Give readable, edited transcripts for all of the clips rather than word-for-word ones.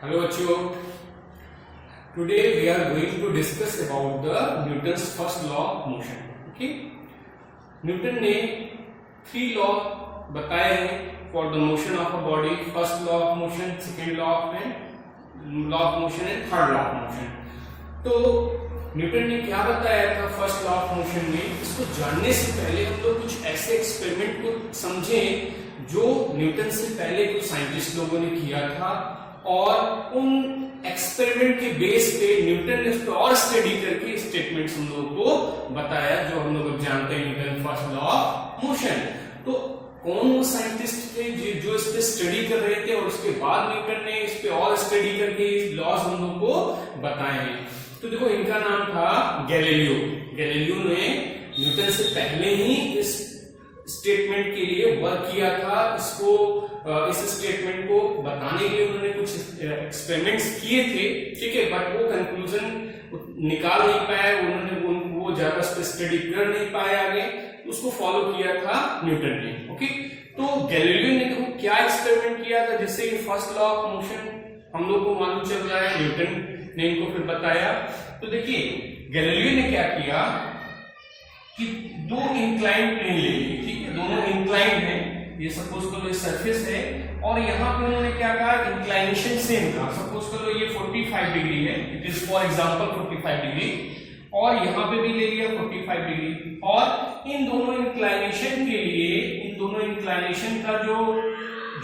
Hello बच्चों, today we are going to discuss about the Newton's first law of motion. Okay, Newton ने 3 law बताए हैं for the motion of a body. First law of motion, second law of motion and third law of motion. तो Newton ने क्या बताया था first law of motion में? इसको जानने से पहले हम लोग कुछ ऐसे एक्सपेरिमेंट को समझें जो न्यूटन से पहले कुछ साइंटिस्ट लोगों ने किया था, और उन एक्सपेरिमेंट के बेस पे न्यूटन ने उस पर और स्टडी करके स्टेटमेंट्स हम लोगों को बताया जो हम लोग जानते हैं Newton first law of motion. तो कौन वो साइंटिस्ट थे जो इस पे स्टडी कर रहे थे, और उसके बाद न्यूटन ने इस पे और स्टडी करके लॉज हम लोग को बताए हैं। तो देखो, इनका नाम था गैलीलियो। गैलीलियो ने न्यूटन से पहले ही इस स्टेटमेंट के लिए वर्क किया था। इस स्टेटमेंट को बताने के लिए उन्होंने कुछ एक्सपेरिमेंट्स किए थे, ठीक है, बट वो कंक्लूजन निकाल नहीं पाए, उन्होंने वो ज्यादा स्टडी कर नहीं पाए आगे, उसको फॉलो किया था न्यूटन ने। ओके, तो गैलीलियो ने देखो क्या एक्सपेरिमेंट किया था जिससे ये फर्स्ट लॉ ऑफ मोशन हम लोग को मालूम चल रहा है, न्यूटन ने इनको फिर बताया। तो देखिए, गैलीलियो ने क्या किया कि 2 इंक्लाइंड प्लेन ले लिए, ठीक है, दोनों इंक्लाइंड है, ये सपोज करो ये सरफेस है, और यहाँ पे उन्होंने क्या कहा, इंक्लाइनेशन सेम था। सपोज करो ये 45 डिग्री है, it is for example 45 degree, और यहाँ पे भी ले लिया 45 डिग्री, और इन दोनों इंक्लाइनेशन के लिए, इन दोनों इंक्लाइनेशन का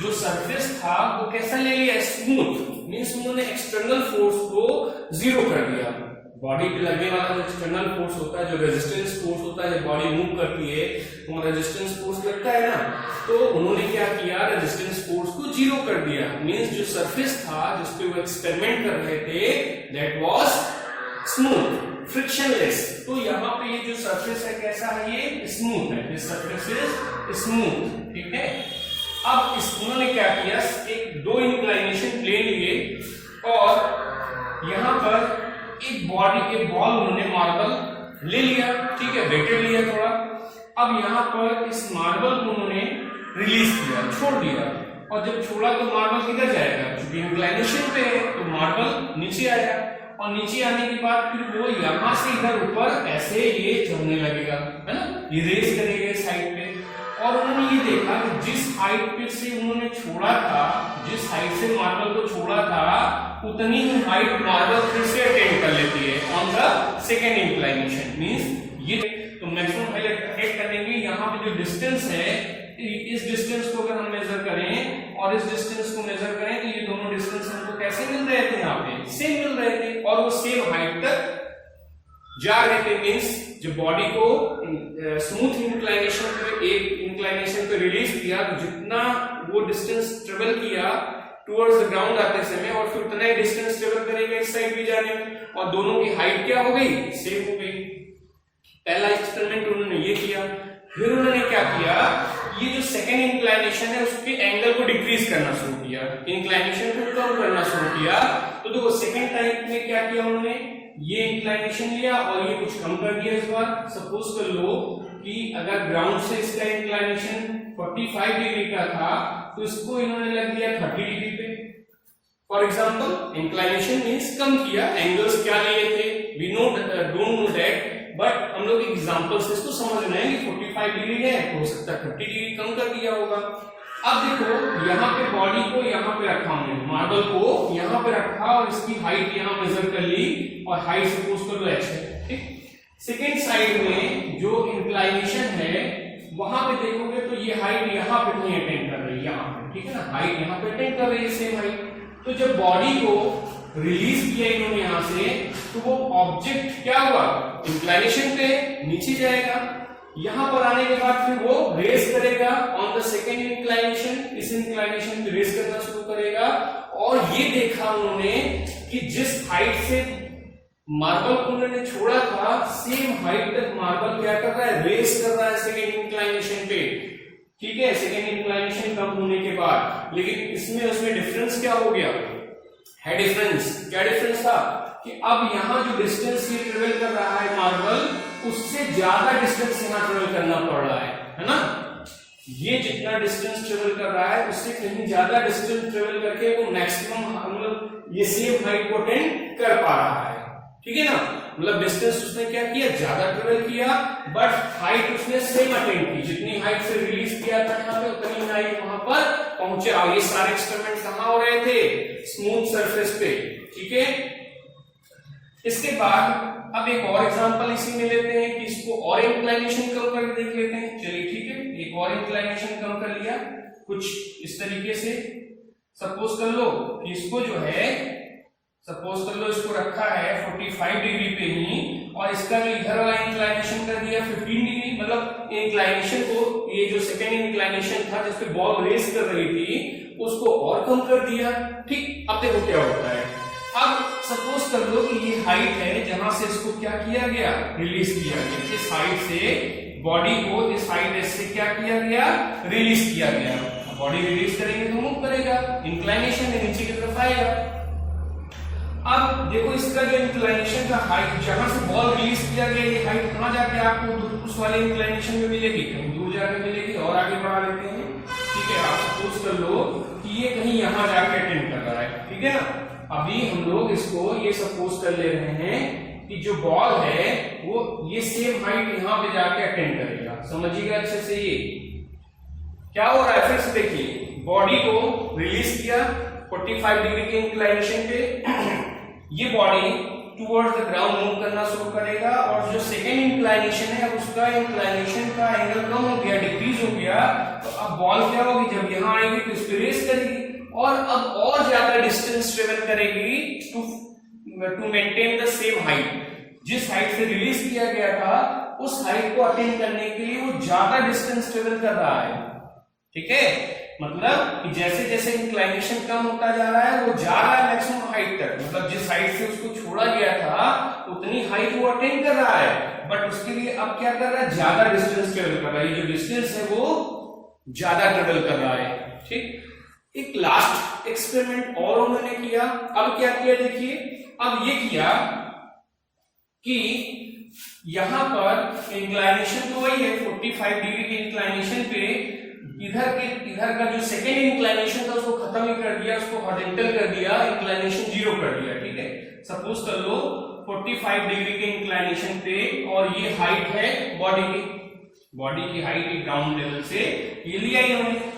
जो सरफेस था वो कैसा ले लिया, स्मूथ। मींस उन्होंने एक्सटर्नल फोर्स को 0 कर दिया। बॉडी पे लगने वाला जो एक्सटर्नल फोर्स होता है, जो रेजिस्टेंस फोर्स होता है, जब बॉडी मूव करती है तो रेजिस्टेंस फोर्स लगता है ना, तो उन्होंने क्या किया, रेजिस्टेंस फोर्स को 0 कर दिया। मींस जो सरफेस था जिस पे वो एक्सपेरिमेंट कर रहे थे, दैट वाज स्मूथ, फ्रिक्शनलेस। तो यहाँ पे ये जो सरफेस है कैसा है, ये स्मूथ है, दिस सरफेस इज स्मूथ, ठीक है। अब उन्होंने क्या किया, 2 इंक्लाइनेशन प्लेन लिए, और यहाँ पर एक बॉल उन्होंने मार्बल ले लिया, ठीक है, वेटेड लिया थोड़ा। अब यहाँ पर इस मार्बल को उन्होंने रिलीज किया, छोड़ दिया, और जब छोड़ा तो मार्बल किधर जाएगा, क्योंकि इंक्लाइनेशन पे है तो मार्बल नीचे आएगा, और नीचे आने के बाद फिर वो यहाँ से इधर ऊपर ऐसे ये चढ़ने लगेगा, है ना, ये रेस करेगा साइड पे। और उन्होंने ये देखा कि जिस हाइट पे से उन्होंने छोड़ा था, जिस हाइट से मार्बल को छोड़ा था, उतनी ही हाइट मार्बल फिर से अटेन कर लेती है on the second inclination. Means ये तो मैक्सिमम हाइट अटेन करेंगे। यहाँ पे जो डिस्टेंस है, इस डिस्टेंस को अगर हम मेजर करें और इस डिस्टेंस को मेजर करें, तो ये दोनों डिस्टेंस हमको कैसे मिल रहे थे, यहाँ पे सेम मिल रहे थे, और वो सेम हाइट तक जा रहे थे। मींस जो बॉडी को स्मूथ इंक्लाइनेशन पे, एक इंक्लाइनेशन पे रिलीज किया, तो जितना वो डिस्टेंस ट्रेवल किया टुवर्ड्स द ग्राउंड आते समय, और फिर उतना ही डिस्टेंस ट्रेवल करेगा इस साइड भी जाने में, और दोनों की हाइट क्या हो गई, सेम हो गई। पहला एक्सपेरिमेंट उन्होंने ये किया। फिर उन्होंने क्या किया, ये जो सेकेंड इंक्लाइनेशन है उसके एंगल को डिक्रीज करना शुरू किया, इंक्लाइनेशन को कम करना शुरू किया। तो देखो, सेकेंड टाइप में क्या किया उन्होंने, ये इंक्लाइनेशन लिया और ये कुछ कम कर दिया इस बार। सपोज कर लो कि अगर ग्राउंड से इसका इंक्लाइनेशन 45 डिग्री का था, तो इसको इन्होंने लग दिया 30 डिग्री पे। फॉर एग्जांपल, इंक्लाइनेशन मींस कम किया, एंगल्स क्या लिए थे we don't know that, but हम लोग एग्जांपल से इसको समझ रहे हैं कि 45 डिग्री है, तो हो सकता है 30 डिग्री कम कर दिया होगा। अब देखो, यहाँ पे बॉडी को यहाँ पे रखा हमने, मार्बल को यहाँ पे रखा, और इसकी हाइट यहाँ मेजर कर ली, और हाइट सपोज कर लो h है, ठीक। सेकेंड साइड में जो इंक्लाइनेशन है वहां पे देखोगे तो ये हाइट यहाँ पे नहीं अटेंड कर रही है, यहाँ पे, ठीक है ना, हाइट यहाँ पे अटेंड कर रही है, सेम हाइट। तो जब बॉडी को रिलीज किया इन्होंने यहाँ से, तो वो ऑब्जेक्ट क्या हुआ, इंक्लाइनेशन पे नीचे जाएगा, यहां पर आने के बाद फिर वो रेस करेगा ऑन द सेकेंड इंक्लाइनेशन, इस इंक्लाइनेशन पे रेस करना शुरू करेगा। और ये देखा उन्होंने कि जिस हाइट से मार्बल को उन्होंने छोड़ा था, सेम हाइट तक मार्बल क्या कर रहा है, रेस कर रहा है सेकेंड इंक्लाइनेशन पे, ठीक है, सेकेंड इंक्लाइनेशन कम होने के बाद। लेकिन इसमें उसमें डिफरेंस क्या हो गया, है डिफरेंस, क्या डिफरेंस था कि अब यहाँ जो डिस्टेंस ये ट्रेवल कर रहा है मार्बल, उससे ज्यादा डिस्टेंस यहाँ ट्रेवल करना पड़ रहा है ना। ये जितना डिस्टेंस ट्रेवल कर रहा है उससे कहीं ज्यादा डिस्टेंस ट्रेवल करके वो मैक्सिमम हम लोग ये सेम हाइट को अटेंड कर पा रहा है, ठीक है ना। मतलब डिस्टेंस उसने क्या किया, ज्यादा ट्रेवल किया, बट हाइट उसने सेम अटेंड की। जितनी हाइट से रिलीज किया था यहाँ पे उतनी हाइट वहां पर पहुंचा। ये सारे एक्सपेरिमेंट कहां हो रहे थे, स्मूथ सरफेस पे, ठीक है। इसके बाद अब एक और एग्जांपल इसी में लेते हैं कि इसको और इंक्लाइनेशन कम करके देख लेते हैं। चलिए ठीक है, एक और इंक्लाइनेशन कम कर लिया कुछ इस तरीके से। सपोज कर लो कि इसको जो है, सपोज कर लो इसको रखा है 45 डिग्री पे ही, और इसका जो इधर वाला इंक्लाइनेशन कर दिया 15 डिग्री। मतलब इंक्लाइनेशन को, ये जो सेकेंड इंक्लाइनेशन था जिसपे बॉल रेस कर रही थी, उसको और कम कर दिया। ठीक, अब देखो क्या होता है। अब सपोज कर लो कि ये हाइट है जहां से इसको क्या किया गया, रिलीज किया गया। इस हाइट से बॉडी को इस हाइट से क्या किया गया, रिलीज किया गया। बॉडी रिलीज करेंगे तो मूव करेगा, इंक्लाइनेशन है नीचे की तरफ आएगा। अब देखो इसका जो इंक्लाइनेशन का हाइट, जहां से बॉल रिलीज किया गया, ये हाइट कहां जाके आपको उस वाले इंक्लाइनेशन में मिलेगी, कहीं दूर जाके मिलेगी। और आगे बढ़ा लेते हैं, ठीक है। आप सपोज कर लो कि ये कहीं यहां जाके अटेंड कर रहा है, ठीक है ना। अभी हम लोग इसको ये सपोज कर ले रहे हैं कि जो बॉल है वो ये सेम हाइट यहां पे जाके अटेंड करेगा। समझिएगा अच्छे से। ये क्या हो रहा है, फिर से देखिए, बॉडी को रिलीज किया 45 डिग्री के इंक्लाइनेशन पे, ये body towards the ground move करना शुरू करेगा। और जो सेकेंड इंक्लाइनेशन है, अब उसका इंक्लाइनेशन का एंगल कम हो गया, डिक्रीज हो गया। तो अब बॉल क्या होगी, जब यहां आएगी तो इस पे रेस करेगी, और अब और ज्यादा डिस्टेंस ट्रेवल करेगी to maintain the same height. जिस हाइट से रिलीज किया गया था उस हाइट को अटेन करने के लिए वो ज्यादा डिस्टेंस ट्रेवल कर रहा है, ठीक है। मतलब कि जैसे जैसे इंक्लाइनेशन कम होता जा रहा है वो जा रहा है मैक्सिमम हाइट तक। मतलब जिस हाइट से उसको छोड़ा गया था उतनी हाइट वो अटेन कर रहा है, बट उसके लिए अब क्या कर रहा है, ज्यादा डिस्टेंस ट्रेवल कर रहा है। ये जो डिस्टेंस है वो ज्यादा ट्रेवल कर रहा है, ठीक। एक लास्ट एक्सपेरिमेंट और उन्होंने किया। अब क्या किया देखिए, अब ये किया कि यहां पर इंक्लाइनेशन तो वही है 45 डिग्री के इंक्लाइनेशन पे, इधर का जो सेकेंड इंक्लाइनेशन था उसको खत्म ही कर दिया, उसको हॉरिजॉन्टल कर दिया, इंक्लाइनेशन 0 कर दिया, ठीक है। सपोज कर लो 45 डिग्री के इंक्लाइनेशन पे, और ये हाइट है बॉडी की हाइट ग्राउंड लेवल से ये लिया इन्होंने।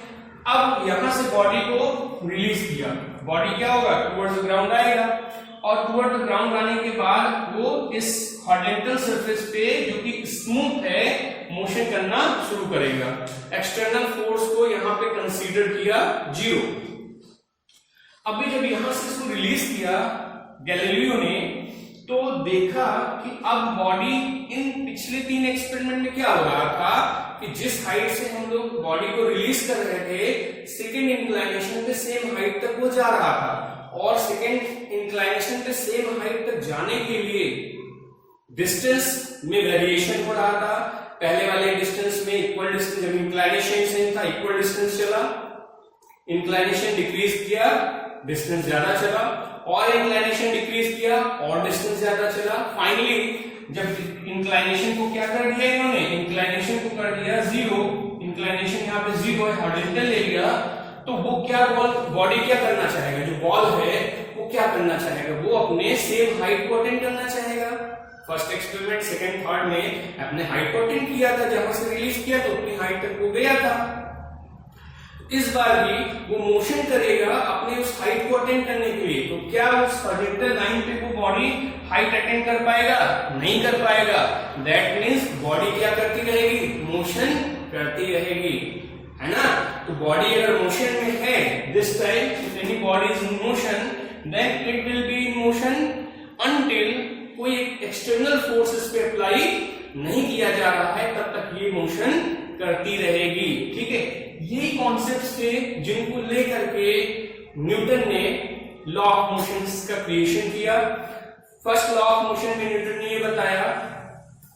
अब यहां से बॉडी को रिलीज किया, बॉडी क्या होगा, टुवर्ड्स ग्राउंड आएगा, और टुवर्ड्स ग्राउंड आने के बाद वो इस हॉरिजॉन्टल सरफेस पे जो कि स्मूथ है मोशन करना शुरू करेगा। एक्सटर्नल फोर्स को यहां पे कंसीडर किया 0। अभी जब यहां से इसको रिलीज किया गैलीलियो ने, तो देखा कि अब बॉडी इन पिछले 3 एक्सपेरिमेंट में क्या हो रहा था कि जिस हाइट से हम लोग बॉडी को रिलीज कर रहे थे, सेकेंड इंक्लाइनेशन पे सेम हाइट तक वो जा रहा था, और सेकेंड इंक्लाइनेशन पे सेम हाइट तक जाने के लिए डिस्टेंस में वेरिएशन हो रहा था। पहले वाले डिस्टेंस में इक्वल डिस्टेंस, जब इंक्लाइनेशन सेम था इक्वल डिस्टेंस चला, इंक्लाइनेशन डिक्रीज किया डिस्टेंस ज्यादा चला, और इंक्लाइनेशन डिक्रीज किया और डिस्टेंस ज्यादा चला। फाइनली जब इंक्लाइनेशन को क्या कर दिया इन्होंने, इंक्लाइनेशन को कर दिया 0, इंक्लाइनेशन यहाँ पे 0 है, हॉरिजॉन्टल ले लिया, तो वो क्या बॉडी क्या करना चाहेगा, जो बॉल है वो क्या करना चाहेगा, वो अपने सेम हाइट को अटेंड करना चाहेगा। फर्स्ट एक्सपेरिमेंट सेकंड थर्ड में अपने हाइट को अटेंड किया था, जहां से रिलीज किया तो अपनी हाइट तक वो गया था। इस बार भी वो मोशन करेगा अपने उस हाइट को अटेंड करने के लिए, तो क्या उस हॉरिजॉन्टल लाइन पे वो बॉडी हाइट अटेंड कर पाएगा, नहीं कर पाएगा। दैट मींस बॉडी क्या करती रहेगी, मोशन करती रहेगी, है ना। तो बॉडी अगर मोशन में है, this time if any body is in motion then it will be in motion until कोई एक्सटर्नल फोर्स इस पे अप्लाई नहीं किया जा रहा है, तब तक ये मोशन करती रहेगी, ठीक है। यही कॉन्सेप्ट्स थे जिनको लेकर के न्यूटन ने लॉ ऑफ मोशन का क्रिएशन किया। फर्स्ट लॉ ऑफ मोशन में न्यूटन ने ये बताया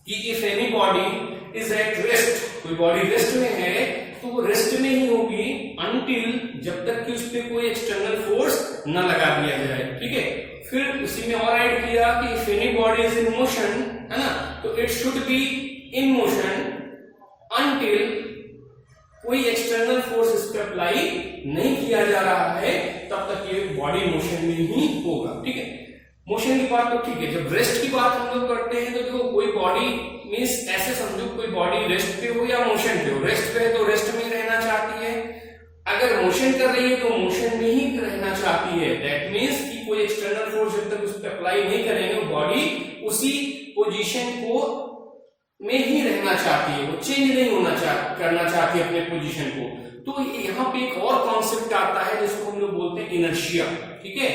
कि if any body is at rest, कोई बॉडी रेस्ट में है तो वो रेस्ट में ही होगी अनटिल, जब तक कि उस पर कोई एक्सटर्नल फोर्स न लगा दिया जाए, ठीक है। फिर उसी में और ऐड किया कि if any body is in motion, है ना, तो it should be in motion until कोई एक्सटर्नल फोर्स इस पर अप्लाई नहीं किया जा रहा है, तब तक तक ये बॉडी मोशन में ही होगा। ठीक है, मोशन की बात तो ठीक है। जब रेस्ट की बात हम लोग करते हैं तो देखो कोई बॉडी मीन्स ऐसे समझो कोई बॉडी रेस्ट पे हो या मोशन पे हो। रेस्ट पे है तो रेस्ट में रहना चाहती है, अगर मोशन कर रही है तो मोशन में ही रहना चाहती है। दैट मीन्स कि कोई एक्सटर्नल फोर्स जब तक उस पर अप्लाई नहीं करेंगे बॉडी उसी पोजीशन को में ही रहना चाहती है, वो चेंज नहीं करना चाहती है अपने पोजीशन को। तो यहाँ पे एक और कॉन्सेप्ट आता है जिसको हम लोग बोलते हैं इनर्शिया। ठीक है,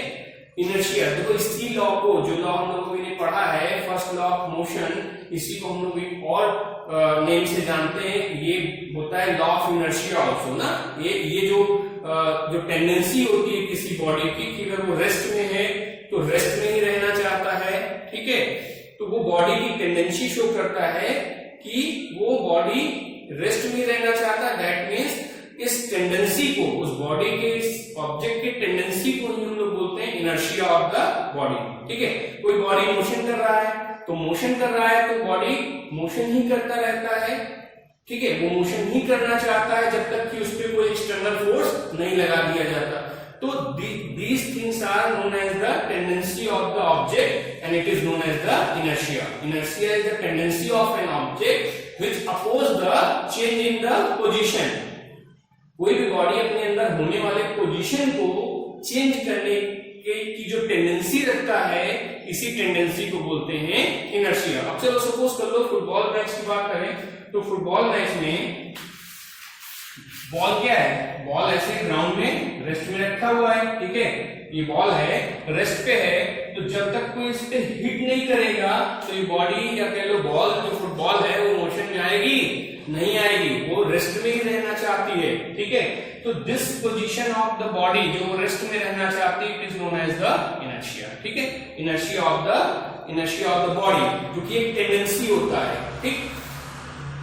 इनर्शिया देखो इसी लॉ को, जो लॉ हम लोगों ने पढ़ा है फर्स्ट लॉ ऑफ मोशन, इसी को हम लोग एक और नेम से जानते हैं, ये होता है लॉ ऑफ इनर्शिया ऑल्सो ना। ये जो टेंडेंसी होती है किसी बॉडी की कि अगर वो रेस्ट में है तो रेस्ट में ही रहना चाहता है। ठीक है, तो वो बॉडी की टेंडेंसी शो करता है कि वो बॉडी रेस्ट में रहना चाहता है। दैट मीन्स इस टेंडेंसी को, उस बॉडी के इस ऑब्जेक्ट की टेंडेंसी को ही हम लोग बोलते हैं इनर्शिया ऑफ द बॉडी। ठीक है, कोई बॉडी मोशन कर रहा है तो मोशन कर रहा है तो बॉडी मोशन ही करता रहता है। ठीक है, वो मोशन ही करना चाहता है जब तक कि उस पर कोई एक्सटर्नल फोर्स नहीं लगा दिया जाता। तो these things are known as the tendency of the object and it is known as the inertia. Inertia is the tendency of an object which oppose the change in the position. कोई भी body अपने अंदर होने वाले position को change करने की जो टेंडेंसी रखता है, इसी टेंडेंसी को बोलते हैं इनर्शिया। अब चलो सपोज कर लो फुटबॉल मैच की बात करें तो फुटबॉल मैच में बॉल क्या है, बॉल ऐसे ग्राउंड में रेस्ट में रखा हुआ है। ठीक है, ये बॉल है रेस्ट पे है, तो जब तक कोई इस पे हिट नहीं करेगा तो ये बॉडी या कह लो बॉल जो फुटबॉल है वो मोशन में आएगी नहीं आएगी, वो रेस्ट में ही रहना चाहती है। ठीक है, तो this position of the body जो रेस्ट में रहना चाहती है it is known as the inertia. ठीक है, इनर्शिया ऑफ द बॉडी जो कि एक टेंडेंसी होता है। ठीक,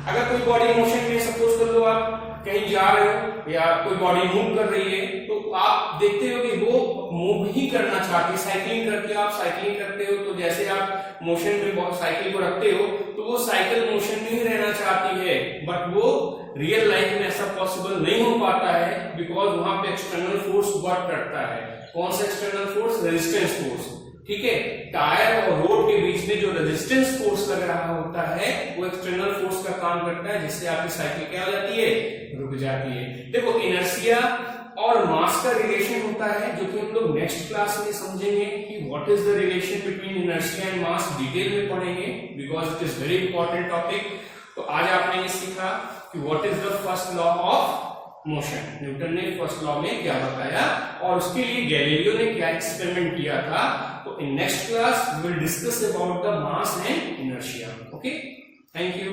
अगर कोई बॉडी मोशन में सपोज कर लो आप कहीं जा रहे हो या कोई बॉडी मूव कर रही है तो आप देखते हो कि वो मूव ही करना चाहती है। साइकिलिंग करते हो, आप साइकिलिंग करते हो तो जैसे आप मोशन पे साइकिल को रखते हो तो वो साइकिल मोशन में ही रहना चाहती है, बट वो रियल लाइफ में ऐसा पॉसिबल नहीं हो पाता है बिकॉज वहां पे एक्सटर्नल फोर्स वर्क करता है। कौन सा एक्सटर्नल फोर्स? Resistance force. ठीक है, टायर और रोड के बीच में जो रेजिस्टेंस फोर्स लग रहा होता है वो एक्सटर्नल फोर्स का काम करता है, जिससे आपकी साइकिल क्या हो जाती है, रुक जाती है। देखो इनर्शिया और मास का रिलेशन होता है जो कि हम लोग नेक्स्ट क्लास में समझेंगे कि what is the relation between inertia and mass, detail में पढ़ेंगे because it is very important topic. तो आज आपने ये सीखा कि what is the first law of motion, Newton ने फर्स्ट लॉ में क्या बताया और उसके लिए गैलीलियो ने क्या एक्सपेरिमेंट किया था। तो in next class we will discuss about the mass and inertia. Okay, thank you.